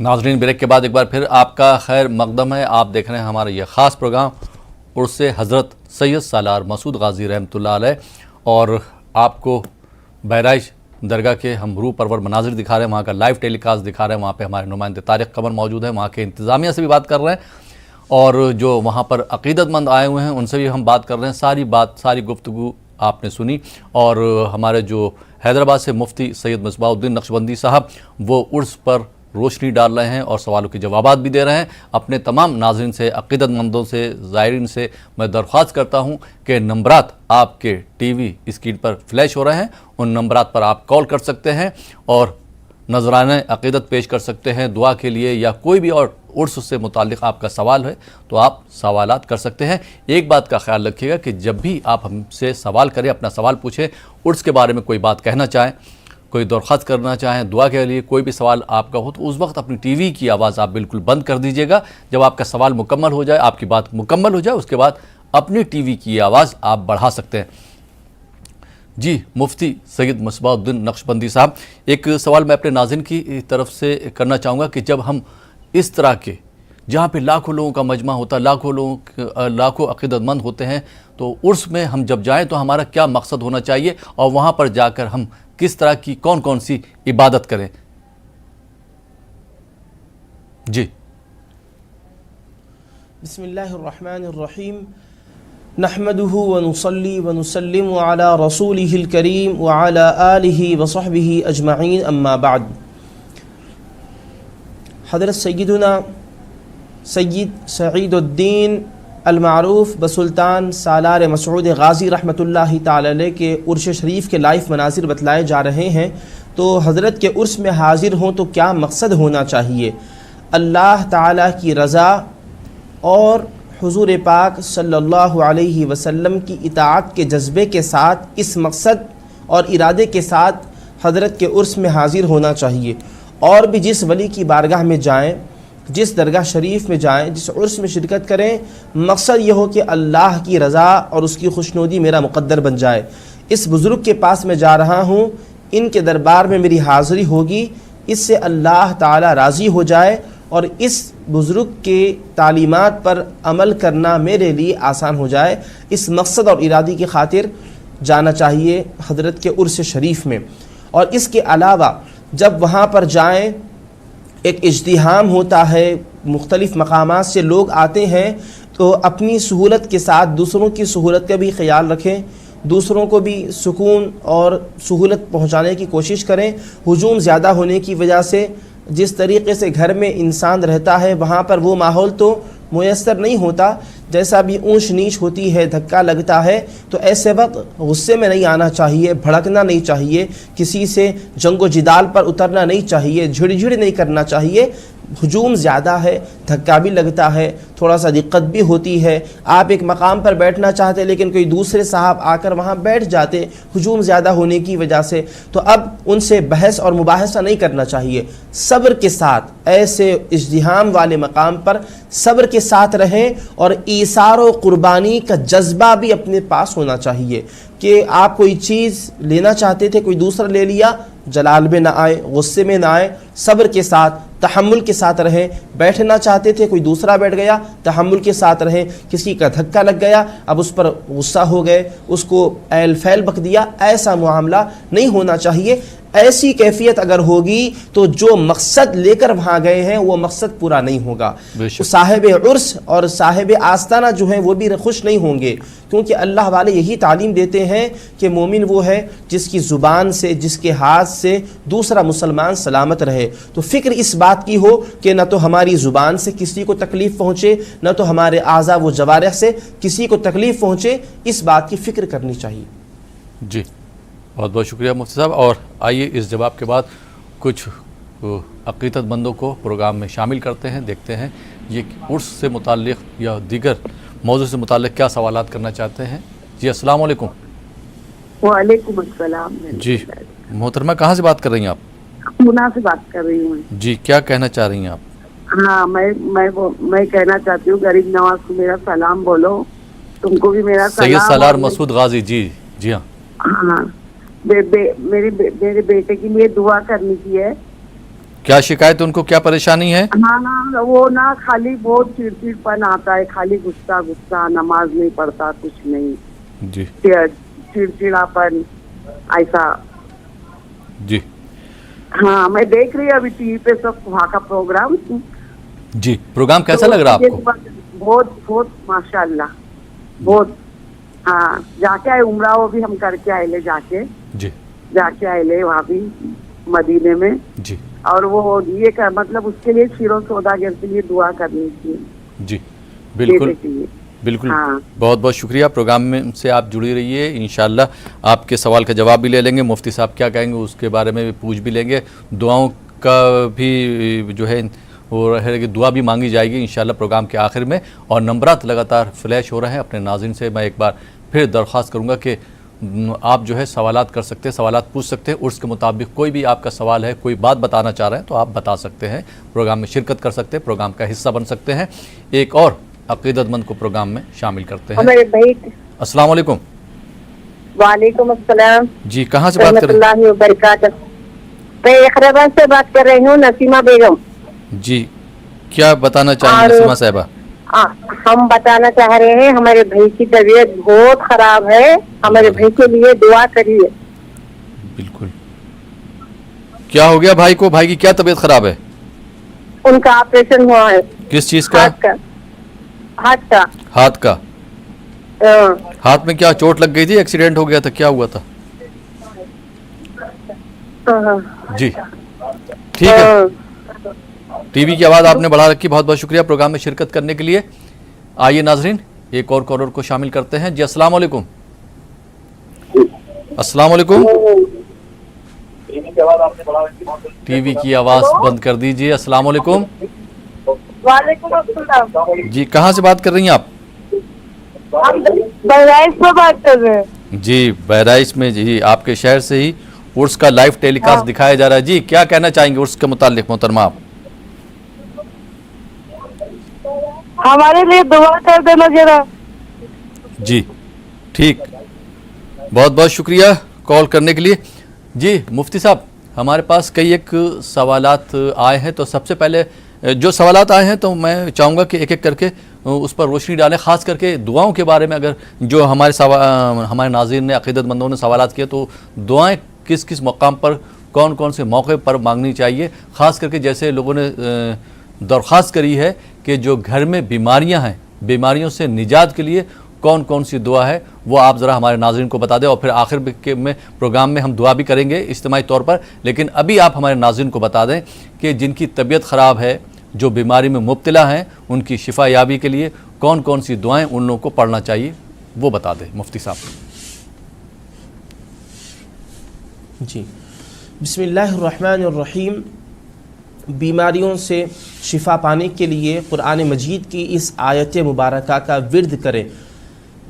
ناظرین بریک کے بعد ایک بار پھر آپ کا خیر مقدم ہے. آپ دیکھ رہے ہیں ہمارا یہ خاص پروگرام عرس حضرت سید سالار مسعود غازی رحمۃ اللہ علیہ, اور آپ کو بہرائچ درگاہ کے ہم روح پرور مناظر دکھا رہے ہیں, وہاں کا لائیو ٹیلی کاسٹ دکھا رہے ہیں. وہاں پہ ہمارے نمائندے طارق قمر موجود ہیں, وہاں کے انتظامیہ سے بھی بات کر رہے ہیں, اور جو وہاں پر عقیدت مند آئے ہوئے ہیں ان سے بھی ہم بات کر رہے ہیں. ساری گفتگو آپ نے سنی, اور ہمارے جو حیدرآباد سے مفتی سید مصباح الدین نقشبندی صاحب وہ عرس پر روشنی ڈال رہے ہیں اور سوالوں کے جوابات بھی دے رہے ہیں. اپنے تمام ناظرین سے, عقیدت مندوں سے, زائرین سے میں درخواست کرتا ہوں کہ نمبرات آپ کے ٹی وی اسکرین پر فلیش ہو رہے ہیں, ان نمبرات پر آپ کال کر سکتے ہیں اور نذرانہ عقیدت پیش کر سکتے ہیں دعا کے لیے, یا کوئی بھی اور عرس سے متعلق آپ کا سوال ہے تو آپ سوالات کر سکتے ہیں. ایک بات کا خیال رکھیے گا کہ جب بھی آپ ہم سے سوال کریں, اپنا سوال پوچھیں, عرس کے بارے میں کوئی بات کہنا چاہیں, کوئی درخواست کرنا چاہیں, دعا کے لیے کوئی بھی سوال آپ کا ہو, تو اس وقت اپنی ٹی وی کی آواز آپ بالکل بند کر دیجئے گا. جب آپ کا سوال مکمل ہو جائے, آپ کی بات مکمل ہو جائے, اس کے بعد اپنی ٹی وی کی آواز آپ بڑھا سکتے ہیں. جی مفتی سید مصباح الدین نقشبندی صاحب, ایک سوال میں اپنے ناظرین کی طرف سے کرنا چاہوں گا کہ جب ہم اس طرح کے جہاں پہ لاکھوں لوگوں کا مجمع ہوتا ہے, لاکھوں عقیدت مند ہوتے ہیں, تو عرس میں ہم جب جائیں تو ہمارا کیا مقصد ہونا چاہیے, اور وہاں پر جا کر ہم کس طرح کی کون سی عبادت کریں؟ جی بسم اللہ الرحمن الرحیم. نحمده ونصلي ونسلم على رسوله الكريم وعلى آله وصحبه اجمعین, اما بعد. حضرت سیدنا سید سعید الدین المعروف بسلطان سالار مسعود غازی رحمۃ اللہ تعالی علیہ کے عرس شریف کے لائیو مناظر بتلائے جا رہے ہیں. تو حضرت کے عرس میں حاضر ہوں تو کیا مقصد ہونا چاہیے؟ اللہ تعالیٰ کی رضا اور حضور پاک صلی اللہ علیہ وسلم کی اطاعت کے جذبے کے ساتھ, اس مقصد اور ارادے کے ساتھ حضرت کے عرس میں حاضر ہونا چاہیے. اور بھی جس ولی کی بارگاہ میں جائیں, جس درگاہ شریف میں جائیں, جس عرس میں شرکت کریں, مقصد یہ ہو کہ اللہ کی رضا اور اس کی خوشنودی میرا مقدر بن جائے. اس بزرگ کے پاس میں جا رہا ہوں, ان کے دربار میں میری حاضری ہوگی, اس سے اللہ تعالی راضی ہو جائے اور اس بزرگ کے تعلیمات پر عمل کرنا میرے لیے آسان ہو جائے. اس مقصد اور ارادے کی خاطر جانا چاہیے حضرت کے عرس شریف میں. اور اس کے علاوہ جب وہاں پر جائیں, ایک اجتہام ہوتا ہے, مختلف مقامات سے لوگ آتے ہیں, تو اپنی سہولت کے ساتھ دوسروں کی سہولت کا بھی خیال رکھیں, دوسروں کو بھی سکون اور سہولت پہنچانے کی کوشش کریں. ہجوم زیادہ ہونے کی وجہ سے جس طریقے سے گھر میں انسان رہتا ہے وہاں پر وہ ماحول تو میسر نہیں ہوتا, جیسا بھی اونچ نیچ ہوتی ہے, دھکا لگتا ہے, تو ایسے وقت غصے میں نہیں آنا چاہیے, بھڑکنا نہیں چاہیے, کسی سے جنگ و جدال پر اترنا نہیں چاہیے, جھڑ نہیں کرنا چاہیے. ہجوم زیادہ ہے, دھکا بھی لگتا ہے, تھوڑا سا دقت بھی ہوتی ہے. آپ ایک مقام پر بیٹھنا چاہتے لیکن کوئی دوسرے صاحب آ کر وہاں بیٹھ جاتے ہجوم زیادہ ہونے کی وجہ سے, تو اب ان سے بحث اور مباحثہ نہیں کرنا چاہیے. صبر کے ساتھ ایسے ازدحام والے مقام پر صبر کے ساتھ رہیں, اور ایثار و قربانی کا جذبہ بھی اپنے پاس ہونا چاہیے کہ آپ کوئی چیز لینا چاہتے تھے, کوئی دوسرا لے لیا, جلال میں نہ آئے, غصے میں نہ آئے, صبر کے ساتھ تحمل کے ساتھ رہیں. بیٹھنا چاہتے تھے, کوئی دوسرا بیٹھ گیا, تحمل کے ساتھ رہیں. کسی کا دھکا لگ گیا, اب اس پر غصہ ہو گئے, اس کو ایل فیل بک دیا, ایسا معاملہ نہیں ہونا چاہیے. ایسی کیفیت اگر ہوگی تو جو مقصد لے کر وہاں گئے ہیں وہ مقصد پورا نہیں ہوگا. صاحب عرس اور صاحب آستانہ جو ہیں وہ بھی خوش نہیں ہوں گے, کیونکہ اللہ والے یہی تعلیم دیتے ہیں کہ مومن وہ ہے جس کی زبان سے, جس کے ہاتھ سے دوسرا مسلمان سلامت رہے. تو فکر اس بات کی ہو کہ نہ تو ہماری زبان سے کسی کو تکلیف پہنچے, نہ تو ہمارے اعضاء و جوارح سے کسی کو تکلیف پہنچے, اس بات کی فکر کرنی چاہیے. جی بہت بہت شکریہ مفتی صاحب. اور آئیے اس جواب کے بعد کچھ عقیدت مندوں کو پروگرام میں شامل کرتے ہیں, دیکھتے ہیں یہ عرس سے متعلق یا دیگر موضوع سے متعلق کیا سوالات کرنا چاہتے ہیں. جی السلام علیکم. وعلیکم السلام. جی محترمہ کہاں سے بات کر رہی ہیں آپ؟ پونا سے بات کر رہی ہوں. جی کیا کہنا چاہ رہی ہیں آپ؟ ہاں میں کہنا چاہتی ہوں غریب نواز کو میرا سلام بولو, تم کو بھی میرا سلام. سید سالار مسعود غازی. جی ہاں میرے بیٹے کے لیے دعا کرنی کی ہے. کیا شکایت ان کو کیا پریشانی ہے؟ ہاں وہ نا خالی بہت چڑچڑپن آتا ہے, خالی غصہ, نماز نہیں پڑھتا, کچھ نہیں, جی چڑچڑاپن ایسا. جی ہاں میں دیکھ رہی ابھی ٹی وی پہ سب وہاں کا پروگرام. جی پروگرام کیسا لگ رہا آپ کو؟ بہت بہت ماشاء اللہ بہت. ہاں جا کے آئے عمرہ, وہ بھی ہم کر کے آئے لے, جی جا کے آئے لے وہاں بھی مدینے میں. جی اور وہ یہ مطلب اس کے لیے شیرو سوداگر کے لیے دعا کرنی چاہیے. جی بالکل چاہیے. بالکل. ہاں بہت بہت شکریہ. پروگرام میں سے آپ جڑی رہیے, انشاءاللہ آپ کے سوال کا جواب بھی لے لیں گے. مفتی صاحب کیا کہیں گے اس کے بارے میں بھی پوچھ بھی لیں گے. دعاؤں کا بھی جو ہے وہ رہے کہ دعا بھی مانگی جائے گی انشاءاللہ پروگرام کے آخر میں. اور نمبرات لگاتار فلیش ہو رہے ہیں. اپنے ناظرین سے میں ایک بار پھر درخواست کروں گا کہ آپ جو ہے سوالات کر سکتے ہیں, سوالات پوچھ سکتے ہیں. عرس کے مطابق کوئی بھی آپ کا سوال ہے, کوئی بات بتانا چاہ رہے ہیں تو آپ بتا سکتے ہیں. پروگرام میں شرکت کر سکتے ہیں, پروگرام کا حصہ بن سکتے ہیں. ایک اور عقیدت مند کو پروگرام میں شامل کرتے ہیں. السلام علیکم. وعلیکم السلام. جی کہاں سے بات کر رہے ہیں؟ اللہ وبرکاتہ. میں اقربان سے بات کر رہی ہوں, نسیمہ بیگم. جی کیا بتانا چاہیں گے نسیمہ صاحبہ؟ ہم بتانا چاہ رہے ہیں ہمارے بھائی کی طبیعت بہت خراب ہے, ہمارے بھائی کے لیے دعا کریے. بالکل. کیا ہو گیا بھائی کو؟ بھائی کی کیا طبیعت خراب ہے؟ ان کا آپریشن ہوا ہے. کس چیز کا؟ ہاتھ کا. ہاتھ کا. ہاتھ میں کیا چوٹ لگ گئی تھی, ایکسیڈنٹ ہو گیا تھا, کیا ہوا تھا؟ جی ٹھیک ہے. ٹی وی کی آواز آپ نے بڑھا رکھی. بہت بہت شکریہ پروگرام میں شرکت کرنے کے لیے. آئیے ناظرین ایک اور کالر کو شامل کرتے ہیں. جی السلام علیکم. السلام علیکم. ٹی وی کی آواز بند کر دیجئے. السلام علیکم. وعلیکم السلام. جی کہاں سے بات کر رہی ہیں آپ؟ ہم بہرائچ سے بات کر رہے ہیں. جی بہرائچ میں. جی آپ کے شہر سے ہی عرس کا لائیو ٹیلی کاسٹ دکھایا جا رہا ہے. جی کیا کہنا چاہیں گے عرس کے متعلق محترمہ آپ؟ ہمارے لیے دعا کر دینا ذرا. جی ٹھیک. بہت بہت شکریہ کال کرنے کے لیے. جی مفتی صاحب ہمارے پاس کئی ایک سوالات آئے ہیں, تو سب سے پہلے جو سوالات آئے ہیں تو میں چاہوں گا کہ ایک ایک کر کے اس پر روشنی ڈالیں, خاص کر کے دعاؤں کے بارے میں. اگر جو ہمارے ناظرین نے عقیدت مندوں نے سوالات کیے تو دعائیں کس کس مقام پر, کون کون سے موقع پر مانگنی چاہیے, خاص کر کے جیسے لوگوں نے درخواست کری ہے کہ جو گھر میں بیماریاں ہیں, بیماریوں سے نجات کے لیے کون کون سی دعا ہے, وہ آپ ذرا ہمارے ناظرین کو بتا دیں. اور پھر آخر میں پروگرام میں ہم دعا بھی کریں گے اجتماعی طور پر. لیکن ابھی آپ ہمارے ناظرین کو بتا دیں کہ جن کی طبیعت خراب ہے, جو بیماری میں مبتلا ہیں, ان کی شفا یابی کے لیے کون کون سی دعائیں ان لوگوں کو پڑھنا چاہیے, وہ بتا دیں مفتی صاحب. جی بسم اللہ الرحمن الرحیم. بیماریوں سے شفا پانے کے لیے قرآن مجید کی اس آیت مبارکہ کا ورد کریں.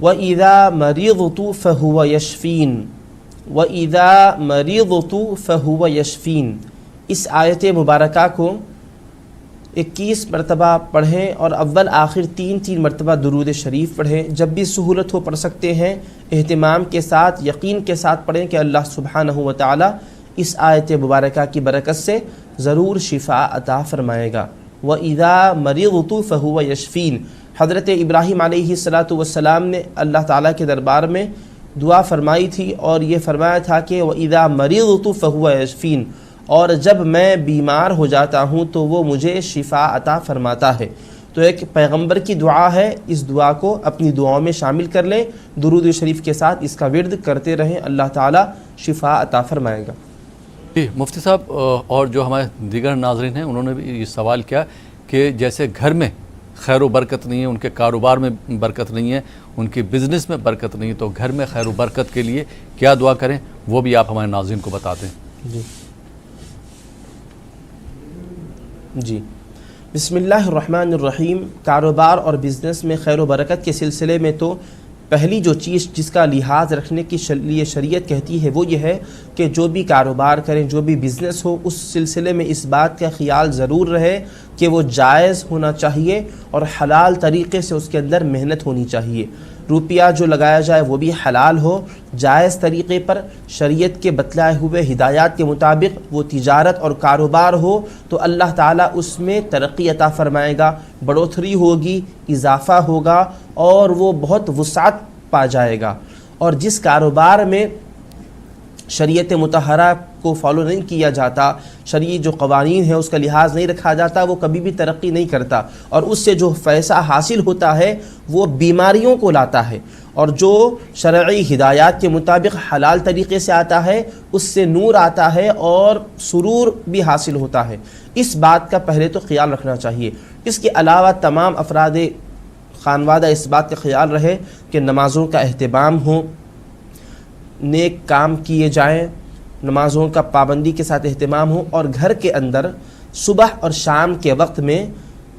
وَإِذَا مَرِضْتُ فَهُوَ يَشْفِينِ وَإِذَا مَرِضْتُ فَهُوَ يَشْفِينِ. اس آیت مبارکہ کو 21 مرتبہ پڑھیں اور اول آخر 3 مرتبہ درود شریف پڑھیں. جب بھی سہولت ہو پڑھ سکتے ہیں. اہتمام کے ساتھ, یقین کے ساتھ پڑھیں کہ اللہ سبحانہ و تعالی اس آیت مبارکہ کی برکت سے ضرور شفا عطا فرمائے گا. وَإِذَا مَرِضْتُ فَهُوَ يَشْفِينِ. حضرت ابراہیم علیہ السلام نے اللہ تعالیٰ کے دربار میں دعا فرمائی تھی اور یہ فرمایا تھا کہ وَإِذَا مَرِضْتُ فَهُوَ يَشْفِينِ, اور جب میں بیمار ہو جاتا ہوں تو وہ مجھے شفا عطا فرماتا ہے. تو ایک پیغمبر کی دعا ہے, اس دعا کو اپنی دعاؤں میں شامل کر لیں. درود شریف کے ساتھ اس کا ورد کرتے رہیں, اللہ تعالیٰ شفا عطا فرمائے گا. جی مفتی صاحب, اور جو ہمارے دیگر ناظرین ہیں انہوں نے بھی یہ سوال کیا کہ جیسے گھر میں خیر و برکت نہیں ہے, ان کے کاروبار میں برکت نہیں ہے, ان کی بزنس میں برکت نہیں ہے, تو گھر میں خیر و برکت کے لیے کیا دعا کریں, وہ بھی آپ ہمارے ناظرین کو بتا دیں. جی بسم اللہ الرحمن الرحیم. کاروبار اور بزنس میں خیر و برکت کے سلسلے میں تو پہلی جو چیز جس کا لحاظ رکھنے کی لیے شریعت کہتی ہے وہ یہ ہے کہ جو بھی کاروبار کریں, جو بھی بزنس ہو, اس سلسلے میں اس بات کا خیال ضرور رہے کہ وہ جائز ہونا چاہیے اور حلال طریقے سے اس کے اندر محنت ہونی چاہیے. روپیہ جو لگایا جائے وہ بھی حلال ہو، جائز طریقے پر، شریعت کے بتلائے ہوئے ہدایات کے مطابق وہ تجارت اور کاروبار ہو، تو اللہ تعالیٰ اس میں ترقی عطا فرمائے گا، بڑھوتری ہوگی، اضافہ ہوگا اور وہ بہت وسعت پا جائے گا۔ اور جس کاروبار میں شریعت مطہرہ کو فالو نہیں کیا جاتا، شرعی جو قوانین ہیں اس کا لحاظ نہیں رکھا جاتا، وہ کبھی بھی ترقی نہیں کرتا، اور اس سے جو پیسہ حاصل ہوتا ہے وہ بیماریوں کو لاتا ہے، اور جو شرعی ہدایات کے مطابق حلال طریقے سے آتا ہے اس سے نور آتا ہے اور سرور بھی حاصل ہوتا ہے۔ اس بات کا پہلے تو خیال رکھنا چاہیے۔ اس کے علاوہ تمام افراد خانوادہ اس بات کا خیال رہے کہ نمازوں کا اہتمام ہو، نیک کام کیے جائیں، نمازوں کا پابندی کے ساتھ اہتمام ہو، اور گھر کے اندر صبح اور شام کے وقت میں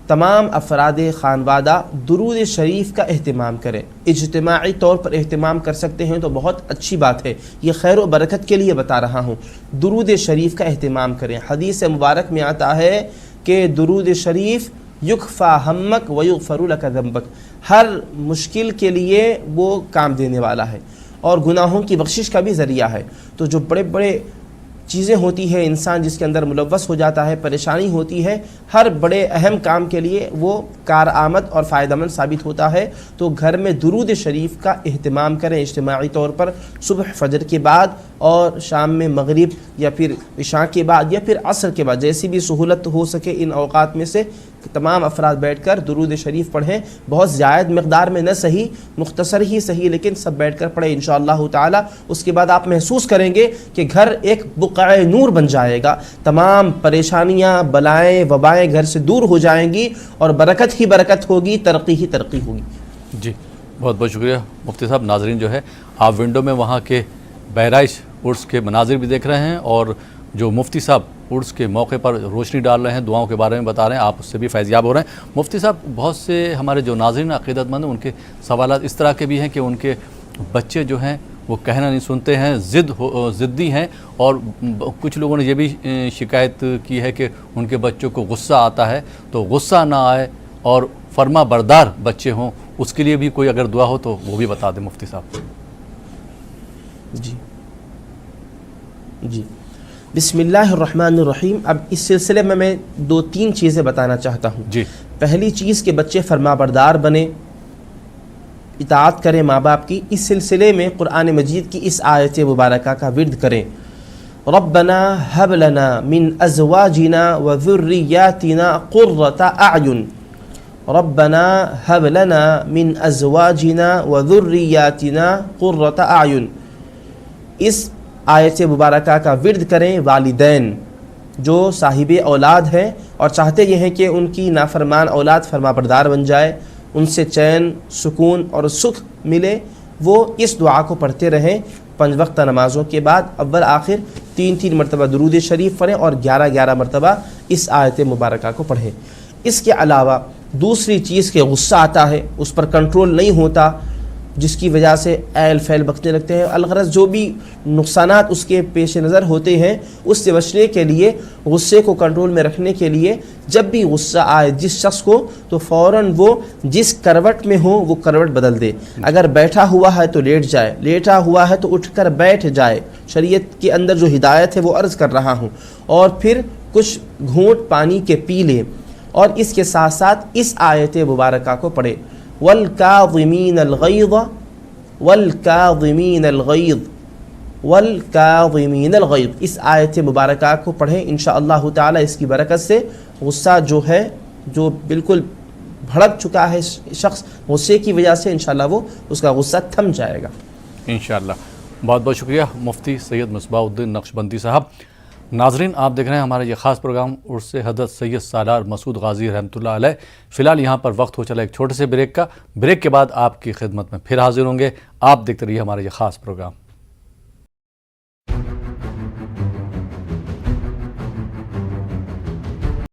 تمام افراد خانوادہ درود شریف کا اہتمام کریں۔ اجتماعی طور پر اہتمام کر سکتے ہیں تو بہت اچھی بات ہے، یہ خیر و برکت کے لیے بتا رہا ہوں۔ درود شریف کا اہتمام کریں۔ حدیث مبارک میں آتا ہے کہ درود شریف یکفا ہمک ویغفر لک ذنبک، ہر مشکل کے لیے وہ کام دینے والا ہے اور گناہوں کی بخشش کا بھی ذریعہ ہے۔ تو جو بڑے بڑے چیزیں ہوتی ہیں، انسان جس کے اندر ملوث ہو جاتا ہے، پریشانی ہوتی ہے، ہر بڑے اہم کام کے لیے وہ کارآمد اور فائدہ مند ثابت ہوتا ہے۔ تو گھر میں درود شریف کا اہتمام کریں اجتماعی طور پر، صبح فجر کے بعد اور شام میں مغرب یا پھر عشاء کے بعد یا پھر عصر کے بعد، جیسی بھی سہولت ہو سکے ان اوقات میں سے تمام افراد بیٹھ کر درود شریف پڑھیں۔ بہت زائد مقدار میں نہ صحیح، مختصر ہی صحیح، لیکن سب بیٹھ کر پڑھیں انشاءاللہ تعالی۔ اس کے بعد آپ محسوس کریں گے کہ گھر ایک بقعہ نور بن جائے گا، تمام پریشانیاں، بلائیں، وبائیں گھر سے دور ہو جائیں گی اور برکت ہی برکت ہوگی، ترقی ہی ترقی ہوگی۔ جی بہت بہت شکریہ مفتی صاحب۔ ناظرین جو ہے آپ ونڈو میں وہاں کے بہرائش عرس کے مناظر بھی دیکھ رہے ہیں، اور جو مفتی صاحب عرس کے موقع پر روشنی ڈال رہے ہیں، دعاؤں کے بارے میں بتا رہے ہیں، آپ اس سے بھی فیضیاب ہو رہے ہیں۔ مفتی صاحب، بہت سے ہمارے جو ناظرین عقیدت مند ہیں ان کے سوالات اس طرح کے بھی ہیں کہ ان کے بچے جو ہیں وہ کہنا نہیں سنتے ہیں، ضدی ہیں، اور کچھ لوگوں نے یہ بھی شکایت کی ہے کہ ان کے بچوں کو غصہ آتا ہے، تو غصہ نہ آئے اور فرما بردار بچے ہوں، اس کے لیے بھی کوئی اگر دعا ہو تو وہ بھی بتا دیں مفتی صاحب۔ جی بسم اللہ الرحمن الرحیم۔ اب اس سلسلے میں دو تین چیزیں بتانا چاہتا ہوں۔ جی پہلی چیز کہ بچے فرما بردار بنیں، اطاعت کریں ماں باپ کی۔ اس سلسلے میں قرآن مجید کی اس آیت مبارکہ کا ورد کریں، ربنا هب لنا من ازواجنا وذریاتنا قرۃ اعین، ربنا هب لنا من ازواجنا وذریاتنا قرۃ اعین۔ اس آیت مبارکہ کا ورد کریں والدین جو صاحب اولاد ہیں اور چاہتے یہ ہیں کہ ان کی نافرمان اولاد فرما بردار بن جائے، ان سے چین، سکون اور سکھ ملے، وہ اس دعا کو پڑھتے رہیں 5 وقت نمازوں کے بعد، اول آخر 3 مرتبہ درود شریف پڑھیں اور 11 مرتبہ اس آیت مبارکہ کو پڑھیں۔ اس کے علاوہ دوسری چیز کہ غصہ آتا ہے، اس پر کنٹرول نہیں ہوتا، جس کی وجہ سے ایل فیل بکنے لگتے ہیں، الغرض جو بھی نقصانات اس کے پیش نظر ہوتے ہیں، اس سے بچنے کے لیے، غصے کو کنٹرول میں رکھنے کے لیے، جب بھی غصہ آئے جس شخص کو تو فوراً وہ جس کروٹ میں ہو وہ کروٹ بدل دے۔ اگر بیٹھا ہوا ہے تو لیٹ جائے، لیٹا ہوا ہے تو اٹھ کر بیٹھ جائے، شریعت کے اندر جو ہدایت ہے وہ عرض کر رہا ہوں، اور پھر کچھ گھونٹ پانی کے پی لے، اور اس کے ساتھ ساتھ اس آیت مبارکہ کو پڑھے، والکاظمین الغیظ والکاظمین الغیظ والکاظمین الغیظ۔ اس آیت مبارکہ کو پڑھیں انشاءاللہ تعالی۔ اس کی برکت سے غصہ جو ہے، جو بالکل بھڑک چکا ہے شخص، غصے کی وجہ سے انشاءاللہ وہ اس کا غصہ تھم جائے گا انشاءاللہ۔ بہت بہت شکریہ مفتی سید مصباح الدین نقشبندی صاحب۔ ناظرین آپ دیکھ رہے ہیں ہمارا یہ خاص پروگرام عرس حضرت سید سالار مسعود غازی رحمۃ اللہ علیہ۔ فی الحال یہاں پر وقت ہو چلا ایک چھوٹے سے بریک کا، بریک کے بعد آپ کی خدمت میں پھر حاضر ہوں گے۔ آپ دیکھتے رہیے ہمارا یہ خاص پروگرام۔